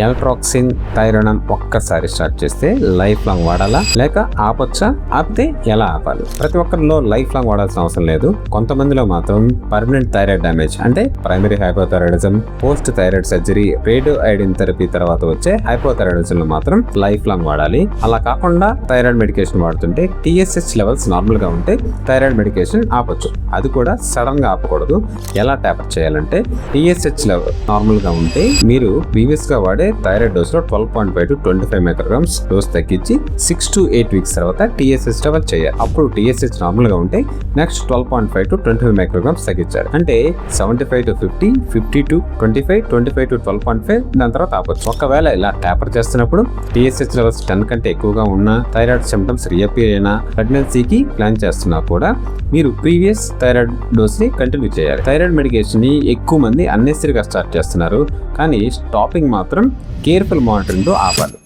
ఎల్ట్రాక్సిన్ థైరోనమ్ ఒక్కసారి స్టార్ట్ చేస్తే life long వాడాలా లేక ఆపొచ్చా? ఆపితే ఎలా ఆపాలి? ప్రతి ఒక్కరిలో లైఫ్ లాంగ్ వాడాల్సిన అవసరం లేదు. కొంతమందిలో మాత్రం పర్మనెంట్ థైరాయిడ్ డ్యామేజ్ అంటే primary hypothyroidism, post thyroid surgery, radio iodine therapy తర్వాత వచ్చే హైపోథైరాయిడిజం లో మాత్రం లైఫ్ లాంగ్ వాడాలి. అలా కాకుండా థైరాయిడ్ మెడికేషన్ వాడుతుంటే TSH లెవెల్స్ నార్మల్ గా ఉంటే థైరాయిడ్ మెడికేషన్ ఆపొచ్చు. అది కూడా సడన్ గా ఆపకూడదు. ఎలా టాపర్ చేయాలంటే TSH లెవెల్ నార్మల్ గా ఉంటే మీరు ప్రీవియస్ గా వాడే థైరాయిడ్ డోస్ లో 12.5 to 25 మైక్రోగ్రామ్స్ డోస్ తగ్గించి 6 to 8 వీక్స్ తర్వాత TSH లెవెల్ చేయాలి. అప్పుడు TSH నార్మల్ గా ఉంటే నెక్స్ట్ 12.5 to 25 మైక్రోగ్రామ్స్ తగ్గించారు. అంటే 75 to 50, 50 to 25, 25 to 12.5 దాని తర్వాత ఆపొచ్చు. ఒకవేళ ఇలా టాపర్ చేస్తున్నప్పుడు TSH లెవెల్స్ 10 కంటే ఎక్కువగా ఉన్న థైరాయిడ్ సిమ్టమ్స్ రీఅపియర్ అయినా ప్రెగ్నెన్సీకి ప్లాన్ చేస్తున్నా కూడా మీరు ప్రీవియస్ థైరాయిడ్ డోస్ ని కంటిన్యూ చేయాలి. థైరాయిడ్ మెడికేషన్ ని ఎక్కువ మంది అన్నెసరీగా స్టార్ట్ చేస్తున్నారు, కానీ స్టాపింగ్ మాత్రం కేర్ఫుల్ మానిటరింగ్ తో ఆపాలి.